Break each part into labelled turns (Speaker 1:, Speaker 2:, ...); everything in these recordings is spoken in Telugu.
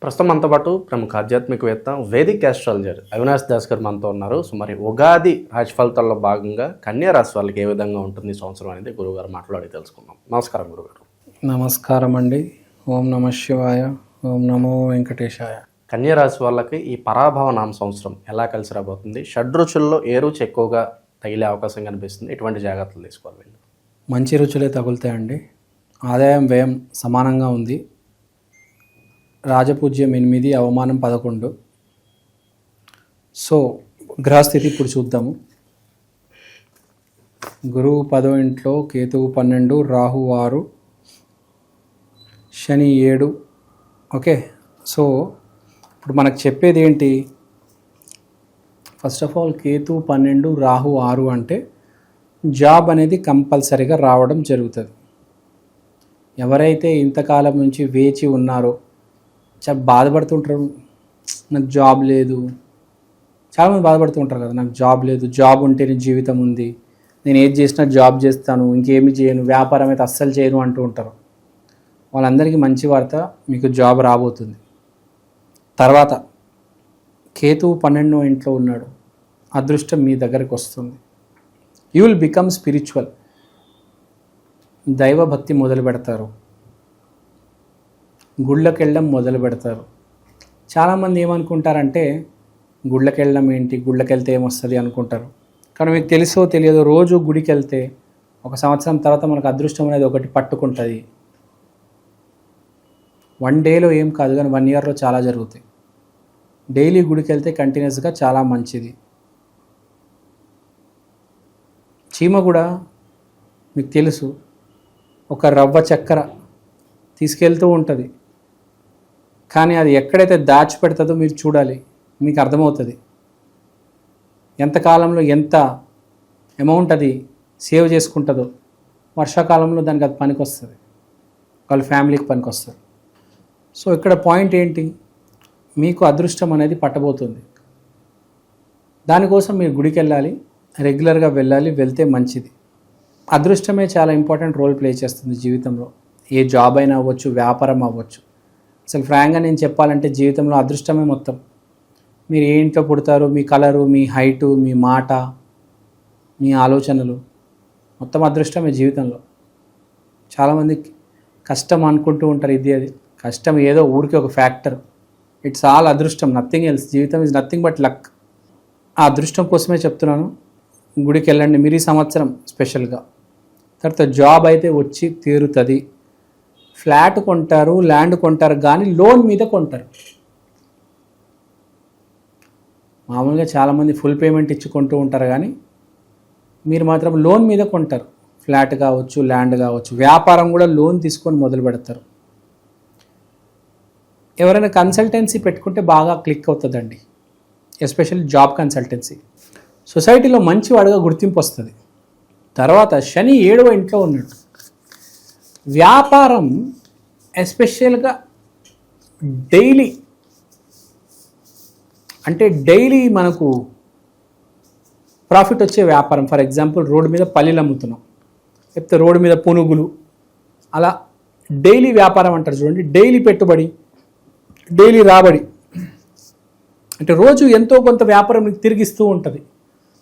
Speaker 1: ప్రస్తుతం మనతో పాటు ప్రముఖ ఆధ్యాత్మికవేత్త వేదిక్ ఆస్ట్రాలజర్ అవినాష్ దాస్ గారు మనతో ఉన్నారు. సో మరి ఉగాది రాశి ఫలితాల్లో భాగంగా కన్యా రాశి వాళ్ళకి ఏ విధంగా ఉంటుంది ఈ సంవత్సరం అనేది గురువుగారు మాట్లాడి తెలుసుకుందాం. నమస్కారం గురుగారు.
Speaker 2: నమస్కారం అండి. ఓం నమ శివాయ, ఓం నమో వెంకటేశాయ.
Speaker 1: కన్యా రాశి వాళ్ళకి ఈ పరాభవ నామ సంవత్సరం ఎలా కలిసి రాబోతుంది? షడ్రుచుల్లో ఏ రుచి ఎక్కువగా తగిలే అవకాశం కనిపిస్తుంది? ఎటువంటి జాగ్రత్తలు తీసుకోవాలి వీళ్ళు?
Speaker 2: మంచి రుచులే తగులుతాయండి. ఆదాయం వ్యయం సమానంగా ఉంది. రాజపూజ్యం 8, అవమానం 11. సో గ్రహస్థితి ఇప్పుడు చూద్దాము. గురువు 10వ ఇంట్లో, కేతువు 12, రాహు 6, శని 7. ఓకే, సో ఇప్పుడు మనకు చెప్పేది ఏంటి? ఫస్ట్ ఆఫ్ ఆల్ కేతువు 12, రాహు 6 అంటే జాబ్ అనేది కంపల్సరీగా రావడం జరుగుతుంది. ఎవరైతే ఇంతకాలం నుంచి వేచి ఉన్నారో, చాలా బాధపడుతుంటారు, నాకు జాబ్ లేదు. చాలామంది బాధపడుతూ ఉంటారు కదా, నాకు జాబ్ లేదు, జాబ్ ఉంటేనే జీవితం ఉంది, నేను ఏది చేసినా జాబ్ చేస్తాను, ఇంకేమి చేయను, వ్యాపారం అయితే అస్సలు చేయను అంటూ ఉంటారు. వాళ్ళందరికీ మంచి వార్త, మీకు జాబ్ రాబోతుంది. తర్వాత కేతువు 12వ ఇంట్లో ఉన్నాడు, అదృష్టం మీ దగ్గరికి వస్తుంది. You will become spiritual. దైవభక్తి మొదలు పెడతారు, గుళ్ళకి వెళ్ళడం మొదలు పెడతారు. చాలామంది ఏమనుకుంటారంటే గుళ్ళకి వెళ్ళడం ఏంటి, గుళ్ళకి వెళ్తే ఏమొస్తుంది అనుకుంటారు. కానీ మీకు తెలుసో తెలియదో, రోజు గుడికి వెళ్తే 1 సంవత్సరం తర్వాత మనకు అదృష్టం అనేది ఒకటి పట్టుకుంటుంది. 1 డేలో ఏం కాదు, కానీ 1 ఇయర్లో చాలా జరుగుతాయి. డైలీ గుడికి వెళ్తే కంటిన్యూస్గా చాలా మంచిది. చీమ కూడా మీకు తెలుసు, ఒక రవ్వ చక్కెర తీసుకెళ్తూ ఉంటుంది, కానీ అది ఎక్కడైతే దాచిపెడుతుందో మీరు చూడాలి, మీకు అర్థమవుతుంది. ఎంతకాలంలో ఎంత అమౌంట్ అది సేవ్ చేసుకుంటుందో, వర్షాకాలంలో దానికి అది పనికి వస్తుంది, వాళ్ళ ఫ్యామిలీకి పనికి వస్తుంది. సో ఇక్కడ పాయింట్ ఏంటి, మీకు అదృష్టం అనేది పట్టబోతుంది. దానికోసం మీరు గుడికి వెళ్ళాలి, రెగ్యులర్గా వెళ్ళాలి, వెళ్తే మంచిది. అదృష్టమే చాలా ఇంపార్టెంట్ రోల్ ప్లే చేస్తుంది జీవితంలో. ఏ జాబ్ అయినా అవ్వచ్చు, వ్యాపారం అవ్వచ్చు. అసలు ఫ్రాంక్గా నేను చెప్పాలంటే జీవితంలో అదృష్టమే మొత్తం. మీరు ఏ ఇంట్లో పుడతారు, మీ కలరు, మీ హైటు, మీ మాట, మీ ఆలోచనలు, మొత్తం అదృష్టమే జీవితంలో. చాలామంది కష్టం అనుకుంటూ ఉంటారు, ఇది అది కష్టం ఏదో ఊరికి ఒక ఫ్యాక్టర్. ఇట్స్ ఆల్ అదృష్టం, నథింగ్ ఎల్స్. జీవితం ఈజ్ నథింగ్ బట్ లక్. ఆ అదృష్టం కోసమే చెప్తున్నాను, గుడికి వెళ్ళండి మీరు ఈ సంవత్సరం స్పెషల్గా. తర్వాత జాబ్ అయితే వచ్చి తీరుతుంది. ఫ్లాట్ కొంటారు, ల్యాండ్ కొంటారు, కానీ లోన్ మీద కొంటారు. మామూలుగా చాలామంది ఫుల్ పేమెంట్ ఇచ్చి కొంటూ ఉంటారు, కానీ మీరు మాత్రం లోన్ మీద కొంటారు. ఫ్లాట్ కావచ్చు, ల్యాండ్ కావచ్చు. వ్యాపారం కూడా లోన్ తీసుకొని మొదలు పెడతారు. ఎవరైనా కన్సల్టెన్సీ పెట్టుకుంటే బాగా క్లిక్ అవుతుందండి, ఎస్పెషల్లీ జాబ్ కన్సల్టెన్సీ. సొసైటీలో మంచివాడుగా గుర్తింపు వస్తుంది. తర్వాత శని 7వ ఇంట్లో ఉన్నాడు. వ్యాపారం ఎస్పెషల్గా డైలీ, అంటే డైలీ మనకు ప్రాఫిట్ వచ్చే వ్యాపారం. ఫర్ ఎగ్జాంపుల్ రోడ్డు మీద పల్లీలు అమ్ముతున్నాం, లేకపోతే రోడ్డు మీద పునుగులు, అలా డైలీ వ్యాపారం అంటారు చూడండి. డైలీ పెట్టుబడి, డైలీ రాబడి, అంటే రోజు ఎంతో కొంత వ్యాపారం మీకు తిరిగిస్తూ ఉంటుంది.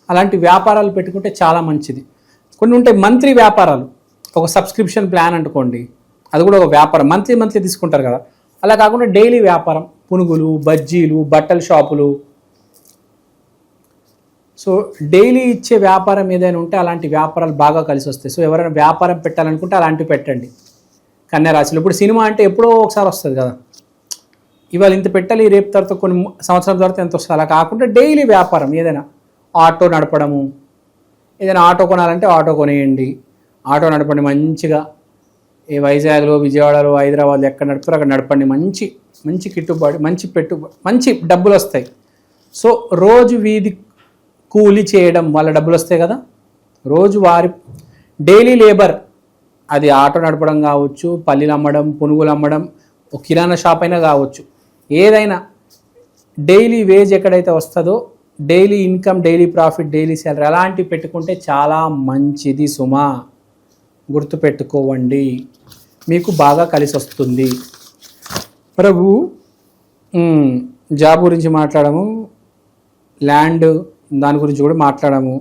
Speaker 2: అలాంటి వ్యాపారాలు పెట్టుకుంటే చాలా మంచిది. కొన్ని ఉంటాయి మంత్లీ వ్యాపారాలు, ఒక సబ్స్క్రిప్షన్ ప్లాన్ అనుకోండి, అది కూడా ఒక వ్యాపారం. మంత్లీ తీసుకుంటారు కదా, అలా కాకుండా డైలీ వ్యాపారం, పునుగులు, బజ్జీలు, బట్టల షాపులు. సో డైలీ ఇచ్చే వ్యాపారం ఏదైనా ఉంటే అలాంటి వ్యాపారాలు బాగా కలిసి వస్తాయి. సో ఎవరైనా వ్యాపారం పెట్టాలనుకుంటే అలాంటివి పెట్టండి కన్యా రాశిలో. ఇప్పుడు సినిమా అంటే ఎప్పుడో ఒకసారి వస్తుంది కదా, ఇవాళ ఇంత పెట్టాలి, రేపు తర్వాత కొన్ని సంవత్సరాల తర్వాత ఎంత వస్తుంది. అలా కాకుండా డైలీ వ్యాపారం ఏదైనా, ఆటో నడపడము, ఏదైనా ఆటో కొనాలంటే ఆటో కొనేయండి, ఆటో నడపండి మంచిగా. ఏ వైజాగ్లో, విజయవాడలో, హైదరాబాద్లో ఎక్కడ నడుపుతారో అక్కడ నడపండి. మంచి గిట్టుబాటు, మంచి పెట్టుబడి, మంచి డబ్బులు వస్తాయి. సో రోజు వీధి కూలి చేయడం వల్ల డబ్బులు వస్తాయి కదా. రోజు వారి డైలీ లేబర్, అది ఆటో నడపడం కావచ్చు, పల్లీలు అమ్మడం, పునుగులు అమ్మడం, ఒక కిరాణా షాప్ అయినా కావచ్చు, ఏదైనా డైలీ వేజ్ ఎక్కడైతే వస్తుందో, daily income, daily profit, daily salary అలాంటివి పెట్టుకుంటే చాలా మంచిది సుమా. గుర్తుపెట్టుకోవండి, మీకు బాగా కలిసి వస్తుంది. ప్రభు జాబ్ గురించి మాట్లాడము, ల్యాండ్ దాని గురించి కూడా మాట్లాడము,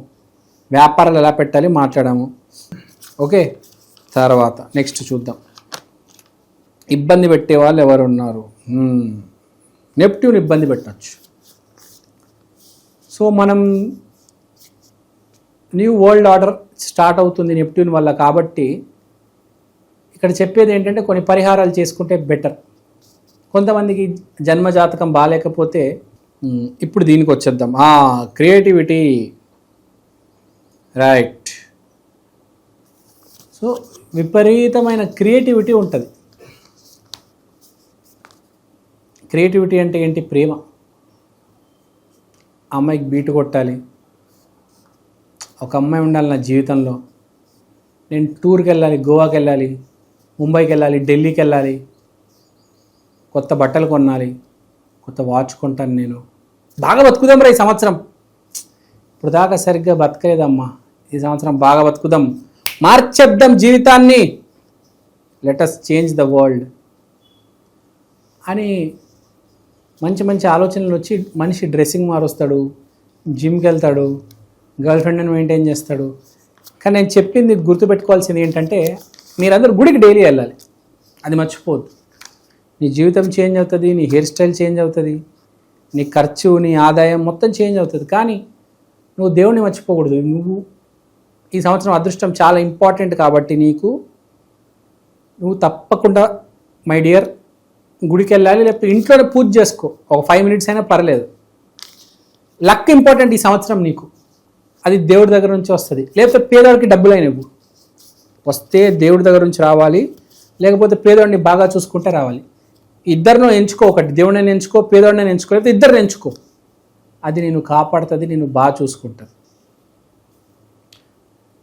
Speaker 2: వ్యాపారాలు ఎలా పెట్టాలి మాట్లాడాము. ఓకే, తర్వాత నెక్స్ట్ చూద్దాం. ఇబ్బంది పెట్టే వాళ్ళు ఎవరు ఉన్నారు? నెప్ట్యూన్ ఇబ్బంది పెట్టచ్చు. సో మనం న్యూ వరల్డ్ ఆర్డర్ స్టార్ట్ అవుతుంది నెప్ట్యూన్ వల్ల. కాబట్టి ఇక్కడ చెప్పేది ఏంటంటే కొన్ని పరిహారాలు చేసుకుంటే బెటర్. కొంతమందికి జన్మజాతకం బాగాలేకపోతే ఇప్పుడు దీనికి వచ్చేద్దాం. Creativity, right. సో విపరీతమైన క్రియేటివిటీ ఉంటుంది. క్రియేటివిటీ అంటే ఏంటి? ప్రేమ. అమ్మాయికి బీటు కొట్టాలి, ఒక అమ్మాయి ఉండాలి నా జీవితంలో, నేను టూర్కి వెళ్ళాలి, గోవాకి వెళ్ళాలి, ముంబైకి వెళ్ళాలి, ఢిల్లీకి వెళ్ళాలి, కొత్త బట్టలు కొనాలి, కొత్త వాచ్ కొంటాను, నేను బాగా బతుకుదాం రా ఈ సంవత్సరం. ఇప్పుడు దాకా సరిగ్గా బతకలేదమ్మా, ఈ సంవత్సరం బాగా బతుకుదాం, మార్చేద్దాం జీవితాన్ని, లెటస్ చేంజ్ ద వరల్డ్ అని మంచి మంచి ఆలోచనలు వచ్చి మనిషి డ్రెస్సింగ్ మారుస్తాడు, జిమ్కి వెళ్తాడు, గర్ల్ ఫ్రెండ్ని మెయింటైన్ చేస్తాడు. కానీ నేను చెప్పింది గుర్తుపెట్టుకోవాల్సింది ఏంటంటే మీరందరూ గుడికి డైలీ వెళ్ళాలి, అది మర్చిపోవద్దు. నీ జీవితం చేంజ్ అవుతుంది, నీ హెయిర్ స్టైల్ చేంజ్ అవుతుంది, నీ ఖర్చు, నీ ఆదాయం మొత్తం చేంజ్ అవుతుంది. కానీ నువ్వు దేవుడిని మర్చిపోకూడదు. నువ్వు ఈ సంవత్సరం అదృష్టం చాలా ఇంపార్టెంట్ కాబట్టి నువ్వు తప్పకుండా మై డియర్ గుడికి వెళ్ళాలి, లేకపోతే ఇంట్లోనే పూజ చేసుకో, ఒక 5 minutes అయినా పర్లేదు. లక్ ఇంపార్టెంట్ ఈ సంవత్సరం నీకు, అది దేవుడి దగ్గర నుంచి వస్తుంది. లేకపోతే పేదవాడికి డబ్బులైన వస్తే దేవుడి దగ్గర నుంచి రావాలి, లేకపోతే పేదవాడిని బాగా చూసుకుంటే రావాలి. ఇద్దరినో ఎంచుకో, ఒకటి దేవుడిని ఎంచుకో, పేదవాడిని ఎంచుకో, లేకపోతే ఇద్దరిని ఎంచుకో. అది నేను కాపాడుతుంది, నేను బాగా చూసుకుంటుంది.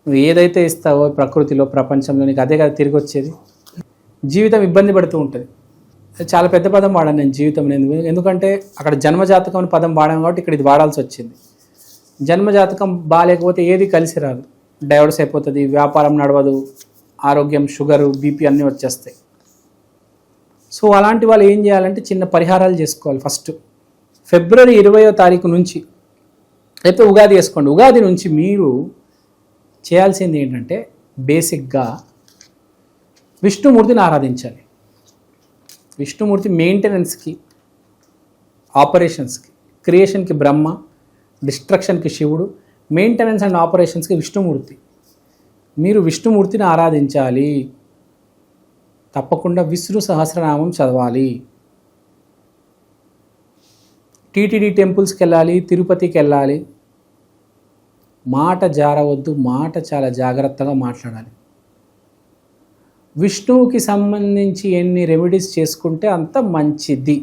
Speaker 2: నువ్వు ఏదైతే ఇస్తావో ప్రకృతిలో, ప్రపంచంలో నీకు అదే కదా తిరిగి వచ్చేది. జీవితం ఇబ్బంది పడుతూ ఉంటుంది. చాలా పెద్ద పదం వాడాను నేను జీవితం, ఎందుకంటే అక్కడ జన్మజాతకం అని పదం వాడాను కాబట్టి ఇక్కడ ఇది వాడాల్సి వచ్చింది. జన్మజాతకం బాగాలేకపోతే ఏది కలిసి రాదు, డైవర్స్ అయిపోతుంది, వ్యాపారం నడవదు, ఆరోగ్యం, షుగరు, బీపీ అన్నీ వచ్చేస్తాయి. సో అలాంటి వాళ్ళు ఏం చేయాలంటే చిన్న పరిహారాలు చేసుకోవాలి. ఫస్ట్ ఫిబ్రవరి 20వ తారీఖు నుంచి, లేకపోతే ఉగాది వేసుకోండి, ఉగాది నుంచి మీరు చేయాల్సింది ఏంటంటే బేసిక్గా విష్ణుమూర్తిని ఆరాధించాలి. విష్ణుమూర్తి మెయింటెనెన్స్కి, ఆపరేషన్స్కి, క్రియేషన్కి బ్రహ్మ, డిస్ట్రక్షన్కి శివుడు, మెయింటెనెన్స్ అండ్ ఆపరేషన్స్కి విష్ణుమూర్తి. మీరు విష్ణుమూర్తిని ఆరాధించాలి. తప్పకుండా విష్ణు సహస్రనామం చదవాలి. టీటీడీ టెంపుల్స్కి వెళ్ళాలి, తిరుపతికి వెళ్ళాలి. మాట జారవద్దు, మాట చాలా జాగ్రత్తగా మాట్లాడాలి. విష్ణువుకి సంబంధించి ఎన్ని రెమెడీస్ చేసుకుంటే అంత మంచిది.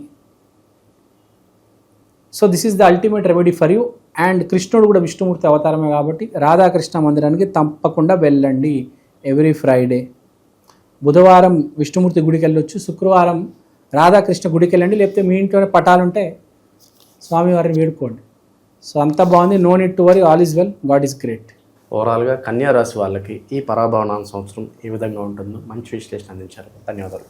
Speaker 2: So this is the ultimate remedy for you. And కృష్ణుడు కూడా విష్ణుమూర్తి అవతారమే కాబట్టి రాధాకృష్ణ మందిరానికి తప్పకుండా వెళ్ళండి. ఎవ్రీ ఫ్రైడే, బుధవారం విష్ణుమూర్తి గుడికి వెళ్ళొచ్చు, శుక్రవారం రాధాకృష్ణ గుడికి వెళ్ళండి, లేకపోతే మీ ఇంట్లోనే పటాలుంటే స్వామివారిని వేడుకోండి. సో అంతా బాగుంది, no need to worry, all is well, God is great.
Speaker 1: ఓవరాల్గా కన్యా రాశి వాళ్ళకి ఈ పరాభవనామ సంవత్సరం ఏ విధంగా ఉంటుందో మంచి విశ్లేషణ అందించారు. ధన్యవాదాలు.